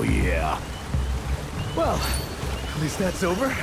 Oh yeah. Well, at least that's over.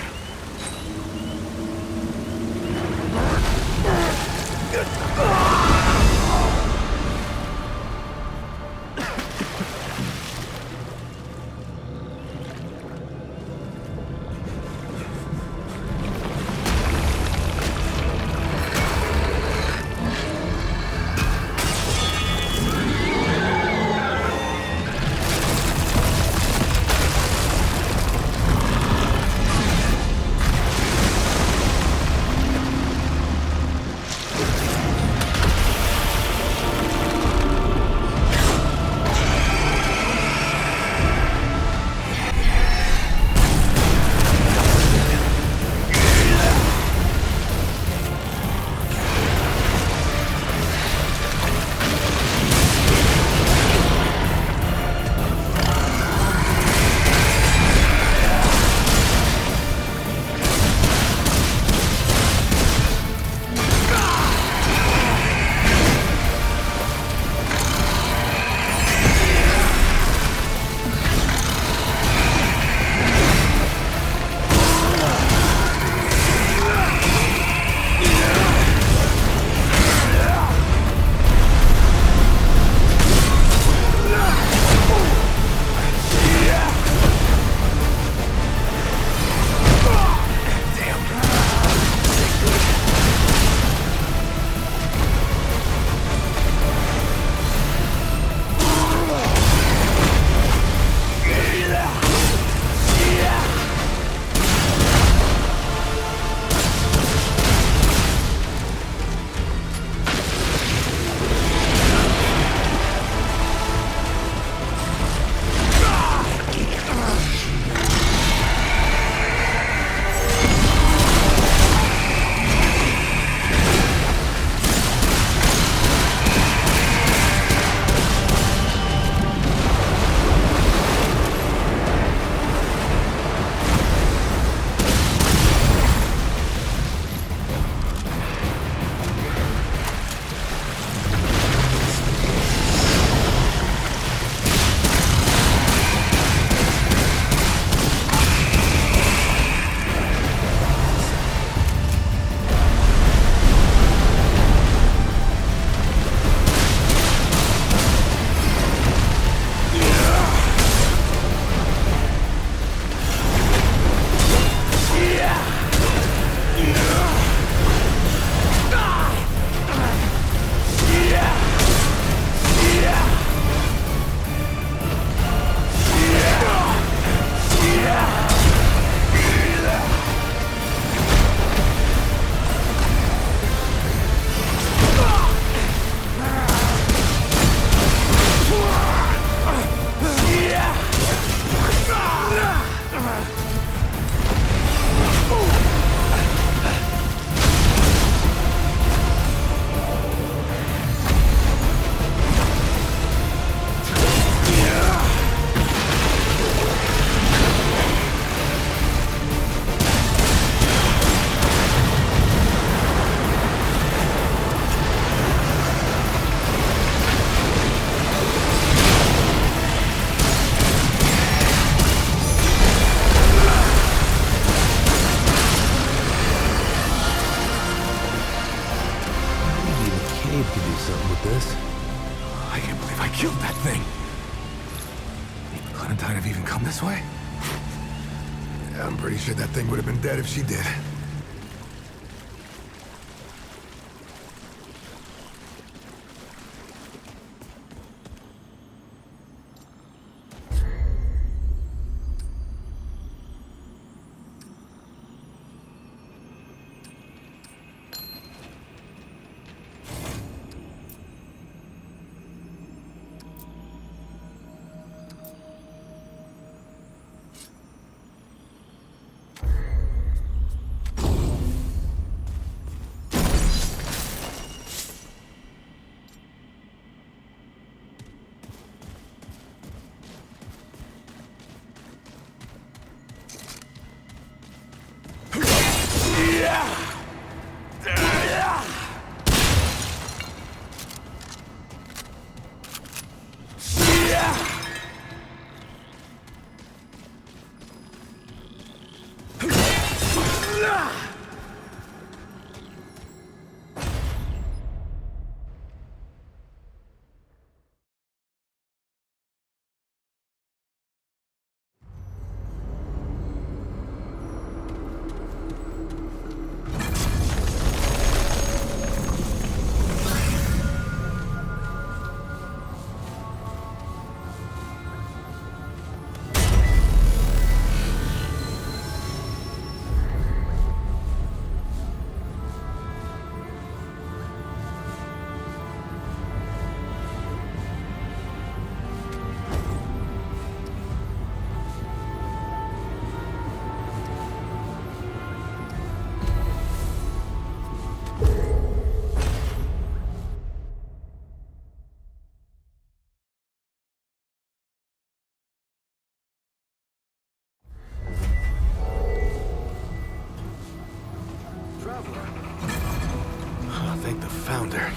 That thing would have been dead if she did.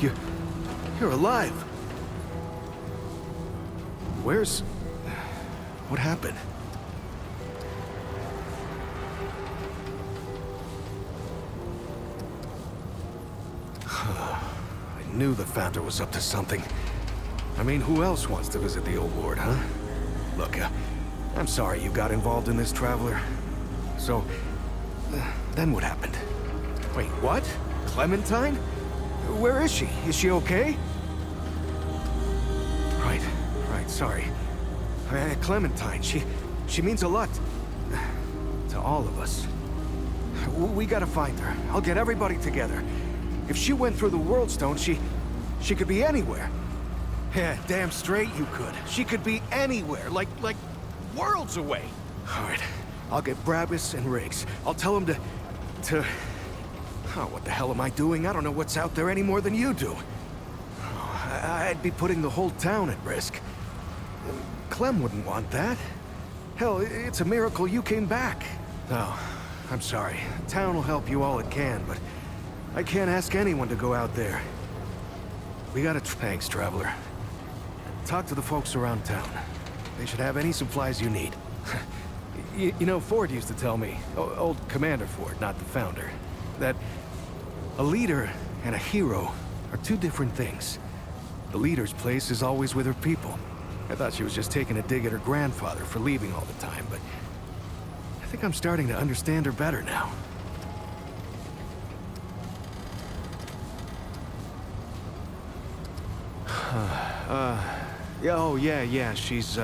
You're alive. Where's... What happened? I knew the founder was up to something. I mean, who else wants to visit the old lord, huh? Look, I'm sorry you got involved in this, Traveler. So, then what happened? Wait, what? Clementine? Where is she? Is she okay? Right, sorry. Clementine, she means a lot. To all of us. We gotta find her. I'll get everybody together. If she went through the World Stone, she could be anywhere. Yeah, damn straight you could. She could be anywhere, like worlds away. All right, I'll get Brabus and Riggs. I'll tell them to... Oh, what the hell am I doing? I don't know what's out there any more than you do. Oh, I'd be putting the whole town at risk. Clem wouldn't want that. Hell, it's a miracle you came back. Oh, I'm sorry. The town will help you all it can, but I can't ask anyone to go out there. We gotta... Thanks, Traveler. Talk to the folks around town. They should have any supplies you need. You know, Ford used to tell me, old Commander Ford, not the founder, that a leader and a hero are two different things. The leader's place is always with her people. I thought she was just taking a dig at her grandfather for leaving all the time, but I think I'm starting to understand her better now. Yeah, she's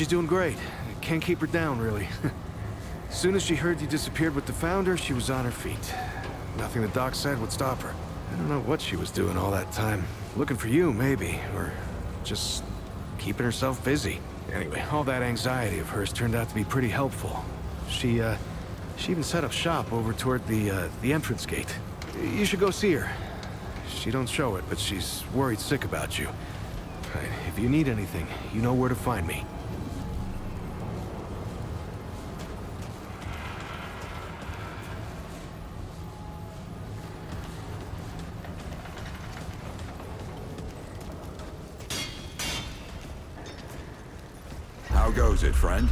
doing great. Can't keep her down, really. As soon as she heard you disappeared with the founder, she was on her feet. Nothing the doc said would stop her. I don't know what she was doing all that time. Looking for you, maybe, or just keeping herself busy. Anyway, all that anxiety of hers turned out to be pretty helpful. She even set up shop over toward the entrance gate. You should go see her. She don't show it, but she's worried sick about you. Right, if you need anything, you know where to find me. How goes it, friend?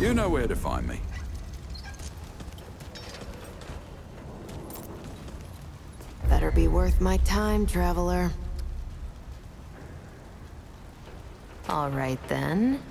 You know where to find me. Better be worth my time, Traveler. All right, then.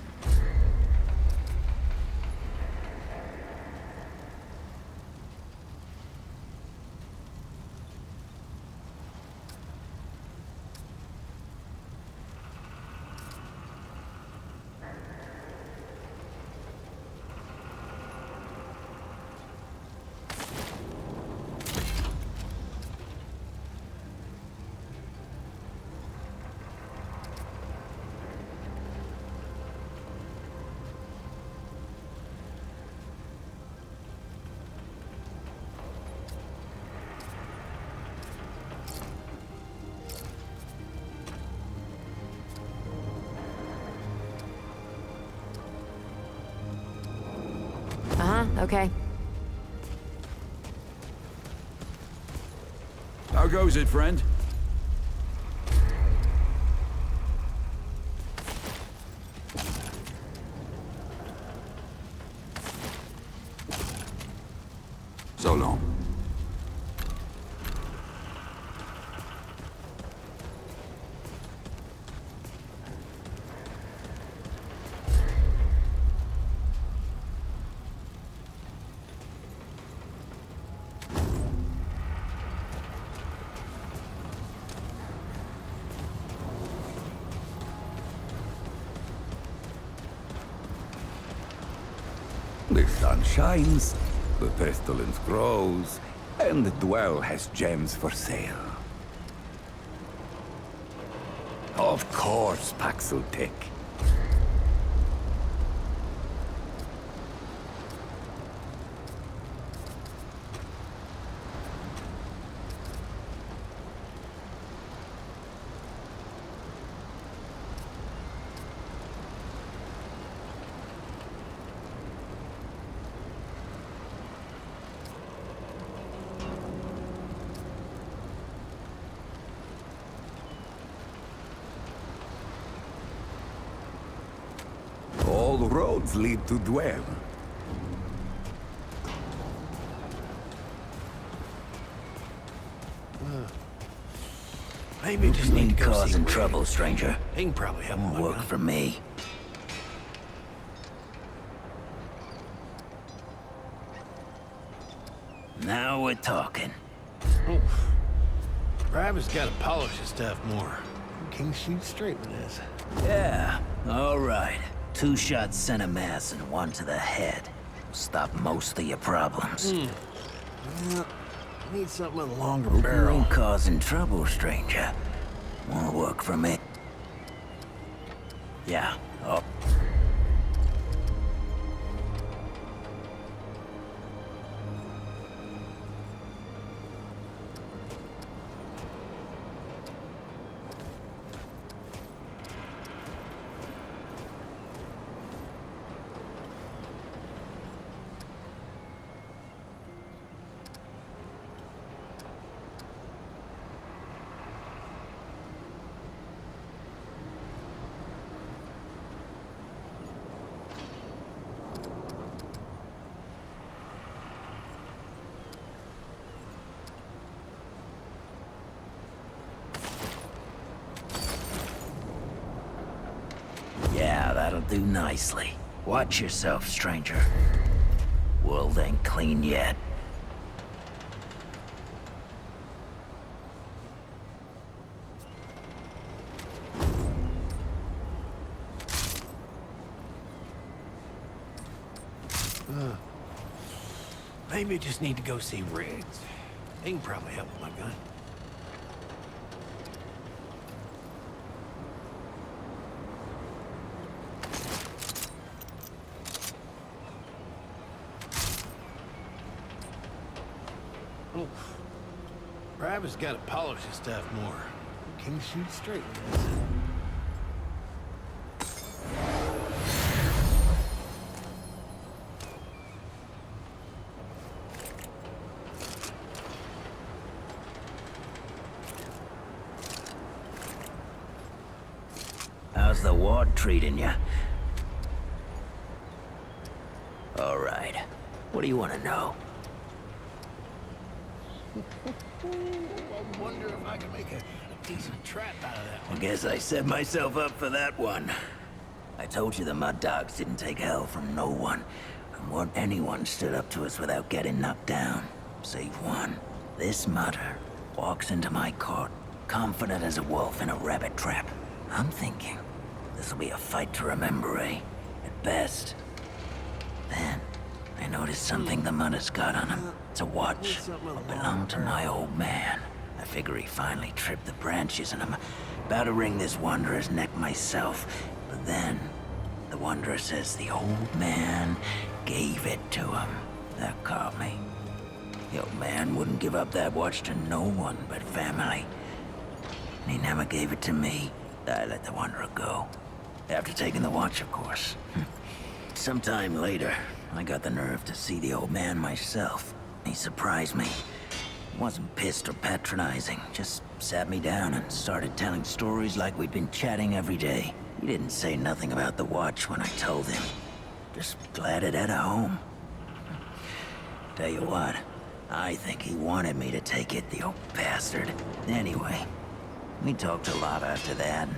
Okay. How goes it, friend? So long. The sun shines, the pestilence grows, and the Dwell has gems for sale. Of course, Paxeltic. All roads lead to Dwell. Maybe just need to go causing see trouble, stranger. He can probably help him. Won't work for me. Now we're talking. Rabbit's got to polish his stuff more. Can't shoot straight with this. Yeah, all right. 2 shots center mass and 1 to the head. Stop most of your problems. Need something with a longer Hope you barrel. ain't causing trouble, stranger. Won't work for me. Yeah, oh. Yeah, that'll do nicely. Watch yourself, stranger. World ain't clean yet. Maybe just need to go see Riggs. He can probably help with my gun. Rabbit's got to polish his stuff more. Can't shoot straight with this. How's the ward treating you? All right. What do you want to know? I wonder if I can make a decent trap out of that I one. guess I set myself up for that one. I told you the mud dogs didn't take hell from no one. And what anyone stood up to us without getting knocked down. Save one. This mudder walks into my court, confident as a wolf in a rabbit trap. I'm thinking, this'll be a fight to remember, eh? At best. Then, I noticed something the mudder's got on him. It's a watch. It belonged to my old man. I figure he finally tripped the branches and I'm about to wring this wanderer's neck myself. But then, the wanderer says the old man gave it to him. That caught me. The old man wouldn't give up that watch to no one but family. And he never gave it to me. I let the wanderer go. After taking the watch, of course. Sometime later, I got the nerve to see the old man myself. He surprised me. Wasn't pissed or patronizing, just sat me down and started telling stories like we'd been chatting every day. He didn't say nothing about the watch when I told him. Just glad it had a home. Tell you what, I think he wanted me to take it, the old bastard. Anyway, we talked a lot after that, and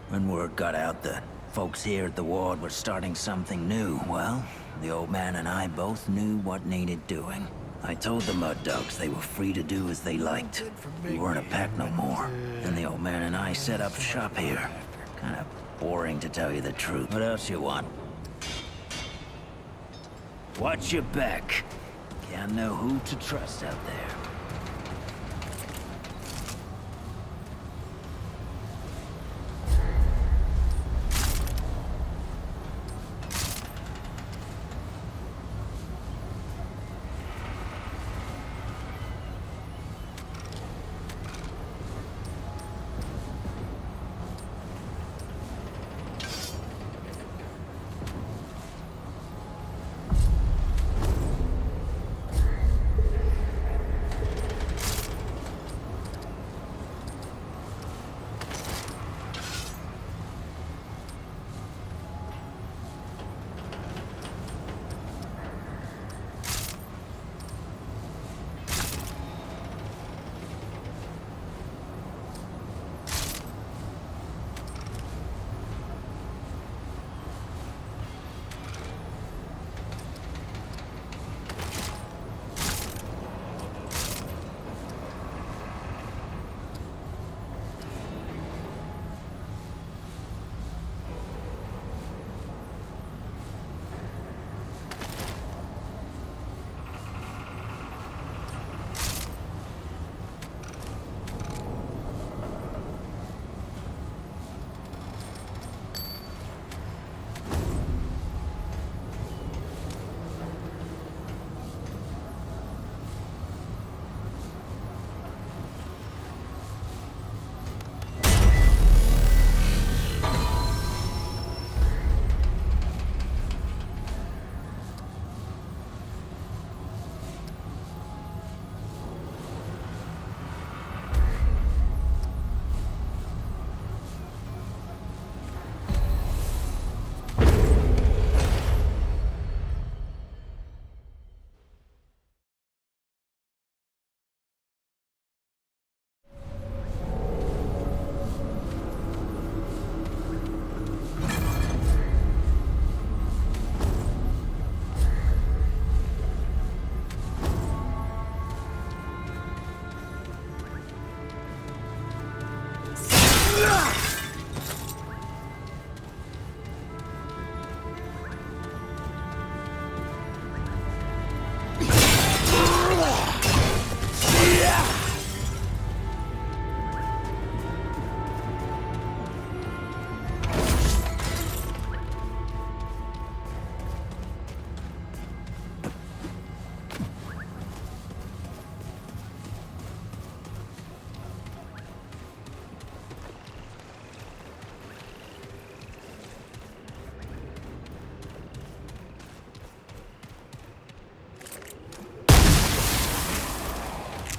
when word got out that folks here at the ward were starting something new, well, the old man and I both knew what needed doing. I told the mud dogs they were free to do as they liked. We weren't a pack no more. And the old man and I set up shop here. Kinda boring to tell you the truth. What else you want? Watch your back. Can't know who to trust out there.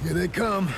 Here they come.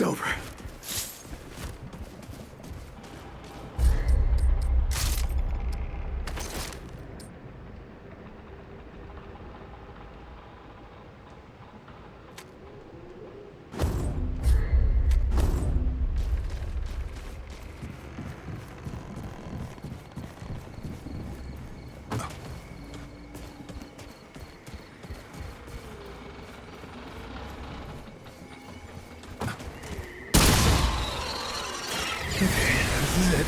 it's over. This is it.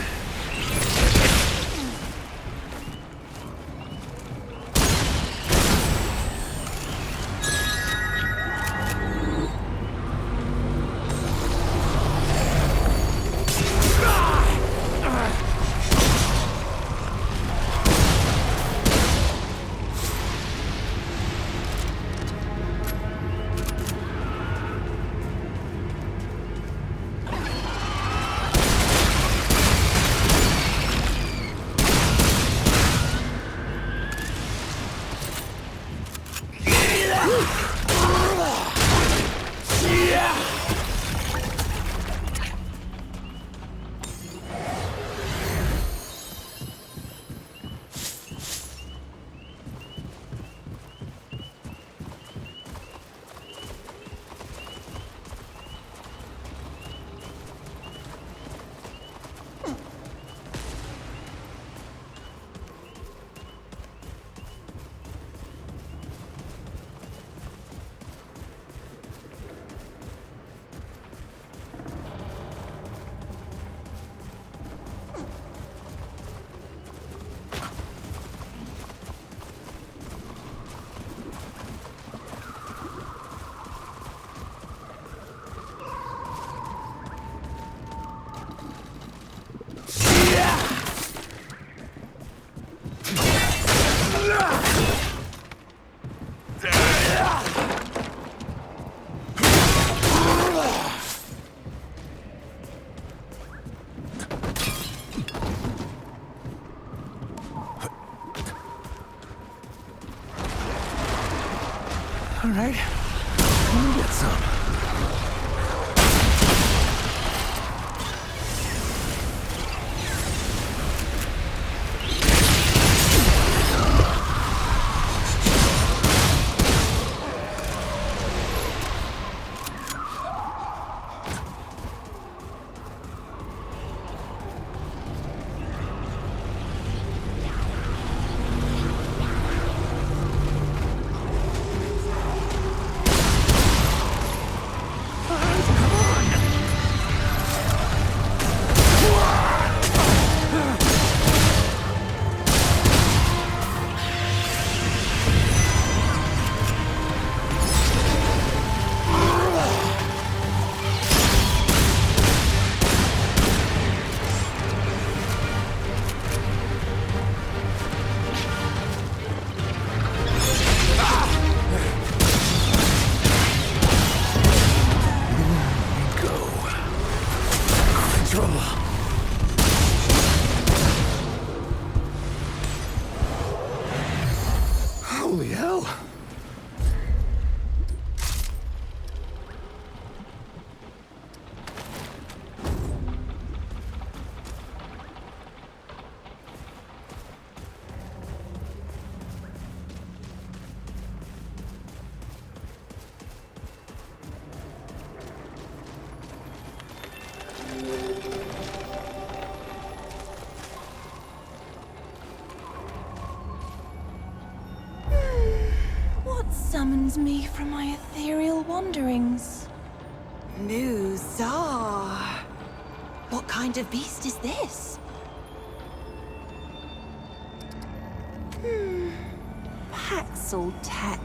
All right, let me get some. Holy hell! Summons me from my ethereal wanderings. Bizarre. What kind of beast is this? Paxel tech.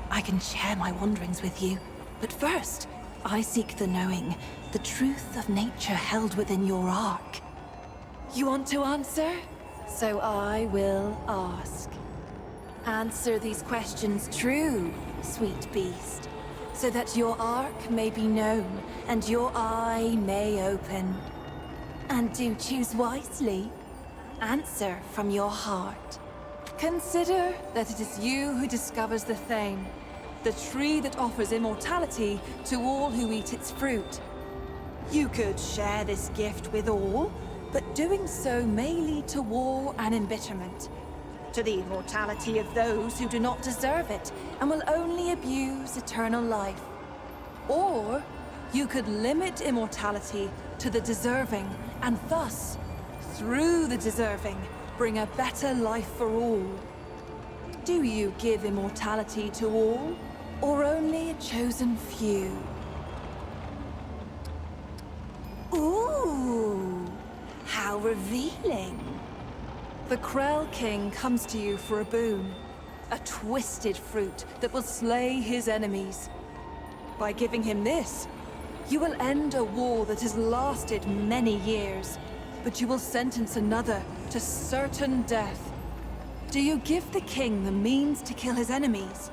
I can share my wanderings with you. But first, I seek the knowing, the truth of nature held within your ark. You want to answer? So I will ask. Answer these questions true, sweet beast, so that your ark may be known and your eye may open. And do choose wisely. Answer from your heart. Consider that it is you who discovers the Thane, the tree that offers immortality to all who eat its fruit, You could share this gift with all, but doing so may lead to war and embitterment, to the immortality of those who do not deserve it and will only abuse eternal life. Or you could limit immortality to the deserving, and thus, through the deserving, bring a better life for all. Do you give immortality to all, or only a chosen few? Ooh, how revealing. The Krell King comes to you for a boon, a twisted fruit that will slay his enemies. By giving him this, you will end a war that has lasted many years, but you will sentence another to certain death. Do you give the king the means to kill his enemies,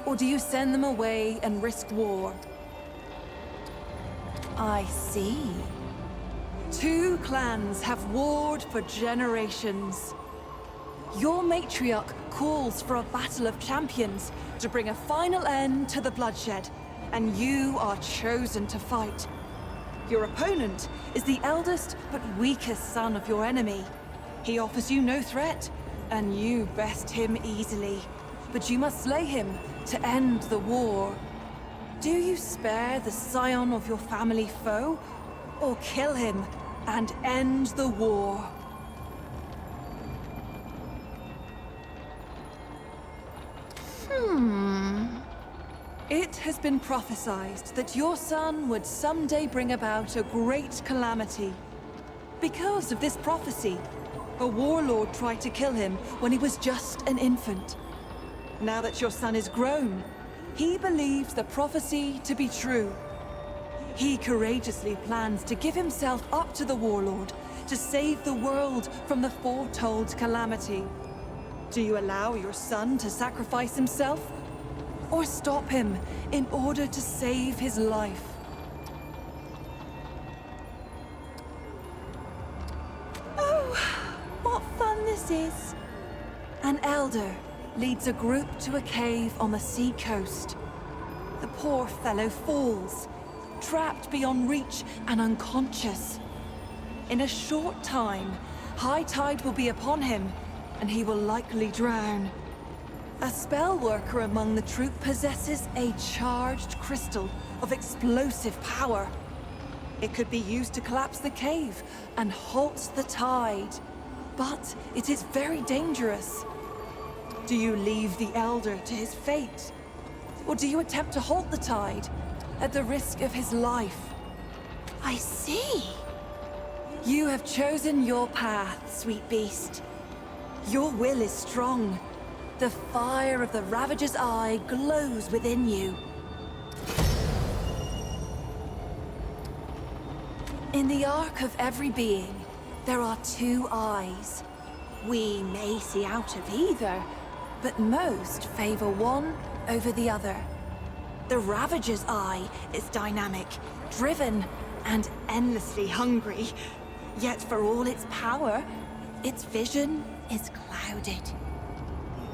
or do you send them away and risk war? I see. 2 clans have warred for generations. Your matriarch calls for a battle of champions to bring a final end to the bloodshed, and you are chosen to fight. Your opponent is the eldest but weakest son of your enemy. He offers you no threat, and you best him easily. But you must slay him to end the war. Do you spare the scion of your family foe, or kill him and end the war? It has been prophesied that your son would someday bring about a great calamity. Because of this prophecy, a warlord tried to kill him when he was just an infant. Now that your son is grown, he believes the prophecy to be true. He courageously plans to give himself up to the warlord to save the world from the foretold calamity. Do you allow your son to sacrifice himself? Or stop him in order to save his life? Oh, what fun this is! An elder leads a group to a cave on the sea coast. The poor fellow falls, trapped beyond reach and unconscious. In a short time, high tide will be upon him, and he will likely drown. A spell worker among the troop possesses a charged crystal of explosive power. It could be used to collapse the cave and halt the tide, but it is very dangerous. Do you leave the Elder to his fate? Or do you attempt to halt the tide at the risk of his life? I see. You have chosen your path, sweet beast. Your will is strong. The fire of the Ravager's eye glows within you. In the arc of every being, there are 2 eyes. We may see out of either, but most favor one over the other. The Ravager's eye is dynamic, driven, and endlessly hungry. Yet for all its power, its vision is clouded.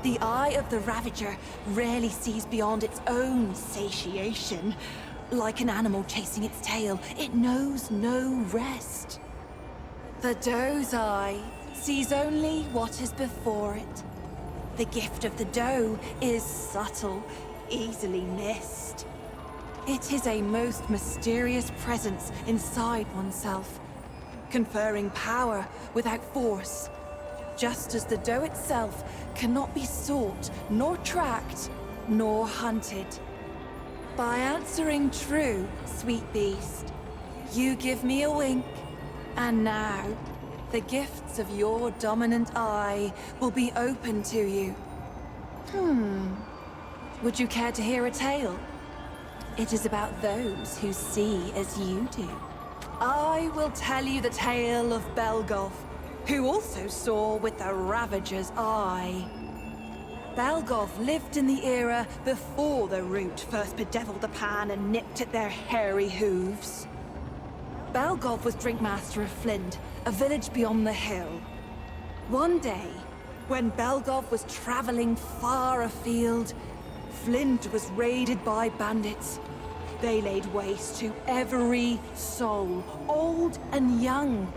The eye of the Ravager rarely sees beyond its own satiation. Like an animal chasing its tail, it knows no rest. The Doe's eye sees only what is before it. The gift of the Doe is subtle, easily missed. It is a most mysterious presence inside oneself, conferring power without force, just as the Doe itself cannot be sought, nor tracked, nor hunted. By answering true, sweet beast, you give me a wink, and now, the gifts of your dominant eye will be open to you. Would you care to hear a tale? It is about those who see as you do. I will tell you the tale of Belgov, who also saw with the Ravager's eye. Belgov lived in the era before the Root first bedeviled the pan and nipped at their hairy hooves. Belgov was Drinkmaster of Flint, a village beyond the hill. One day, when Belgov was traveling far afield, Flint was raided by bandits. They laid waste to every soul, old and young.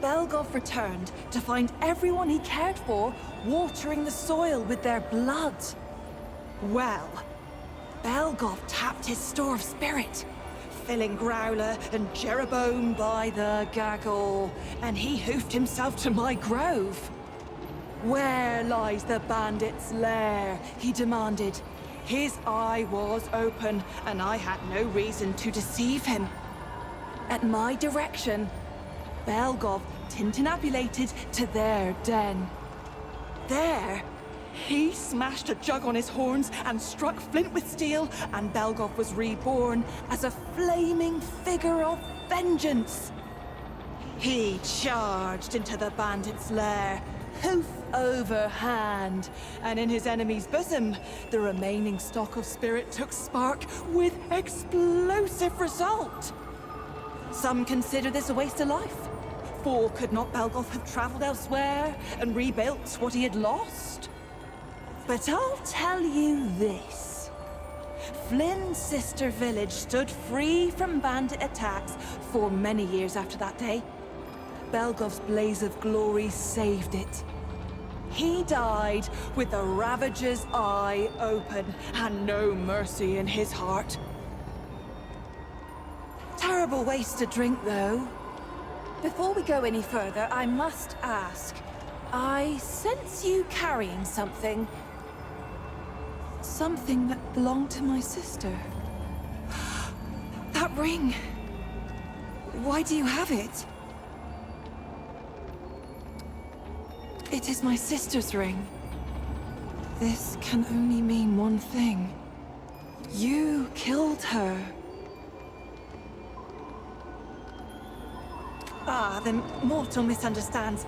Belgov returned to find everyone he cared for watering the soil with their blood. Well, Belgov tapped his store of spirit, filling Growler and Jeroboam by the gaggle, and he hoofed himself to my grove. Where lies the bandit's lair? He demanded. His eye was open, and I had no reason to deceive him. At my direction, Belgov tintinabulated to their den. There, he smashed a jug on his horns and struck flint with steel, and Belgov was reborn as a flaming figure of vengeance. He charged into the bandit's lair, hoof over hand, and in his enemy's bosom, the remaining stock of spirit took spark with explosive result. Some consider this a waste of life. For could not Belgov have traveled elsewhere and rebuilt what he had lost? But I'll tell you this. Flynn's sister village stood free from bandit attacks for many years after that day. Belgov's blaze of glory saved it. He died with the Ravager's eye open and no mercy in his heart. Terrible waste to drink, though. Before we go any further, I must ask. I sense you carrying something. Something that belonged to my sister. That ring. Why do you have it? It is my sister's ring. This can only mean one thing. You killed her. Ah, the mortal misunderstands.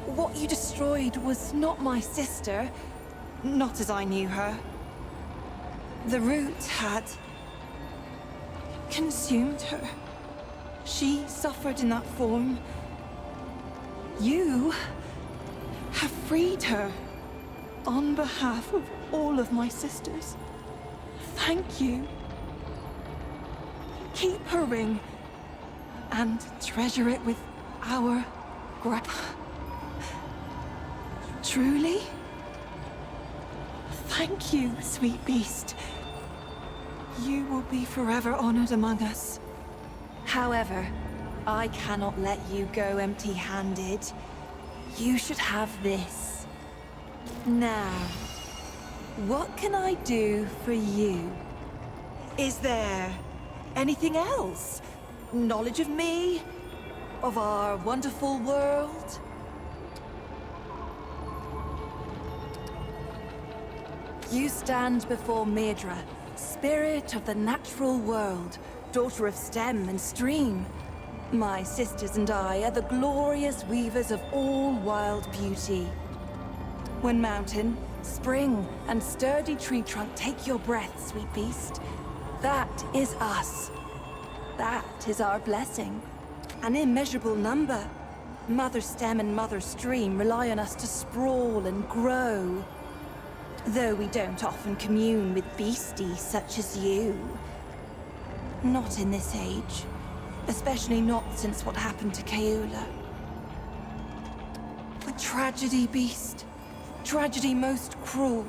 What you destroyed was not my sister, not as I knew her. The root had consumed her. She suffered in that form. You have freed her on behalf of all of my sisters. Thank you. Keep her ring and treasure it with our Truly? Thank you, sweet beast. You will be forever honored among us. However, I cannot let you go empty-handed. You should have this. Now, what can I do for you? Is there anything else? Knowledge of me? Of our wonderful world? You stand before Medra, spirit of the natural world, daughter of stem and stream. My sisters and I are the glorious weavers of all wild beauty. When mountain, spring, and sturdy tree trunk take your breath, sweet beast, that is us. That is our blessing. An immeasurable number. Mother stem and mother stream rely on us to sprawl and grow. Though we don't often commune with beasties such as you. Not in this age. Especially not since what happened to Kaeula. A tragedy, beast. Tragedy most cruel.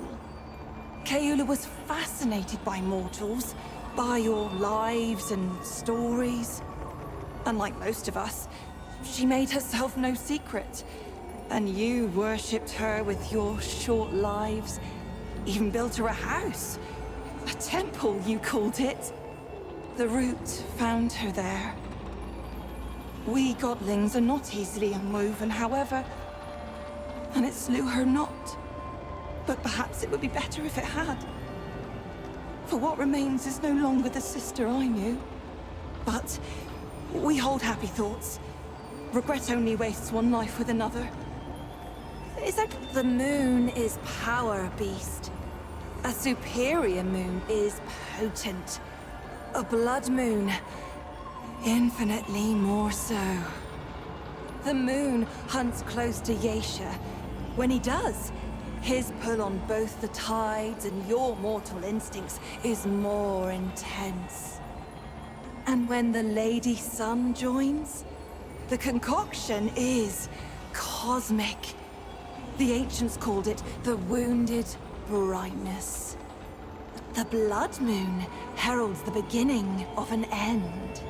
Kaeula was fascinated by mortals, by your lives and stories. Unlike most of us, she made herself no secret. And you worshipped her with your short lives. Even built her a house. A temple, you called it. The root found her there. We godlings are not easily unwoven, however, and it slew her not. But perhaps it would be better if it had. For what remains is no longer the sister I knew. But we hold happy thoughts. Regret only wastes one life with another. Is that the moon is power, beast? A superior moon is potent. A blood moon, infinitely more so. The moon hunts close to Yesha. When he does, His pull on both the tides and your mortal instincts is more intense. And when the Lady Sun joins, the concoction is cosmic. The ancients called it the Wounded Brightness. The blood moon heralds the beginning of an end.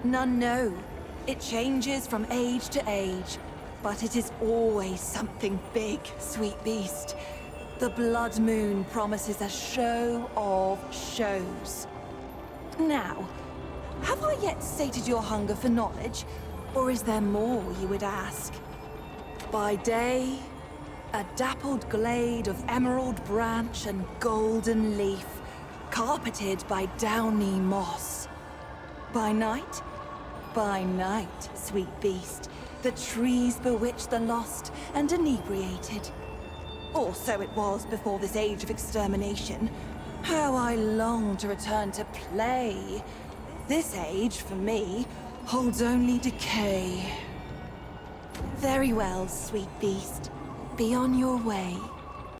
None know. It changes from age to age, but it is always something big, sweet beast. The blood moon promises a show of shows. Now, have I yet sated your hunger for knowledge, or is there more you would ask? By day, a dappled glade of emerald branch and golden leaf, carpeted by downy moss. By night, sweet beast, the trees bewitch the lost and inebriated. Or so it was before this age of extermination. How I long to return to play. This age, for me, holds only decay. Very well, sweet beast. Be on your way.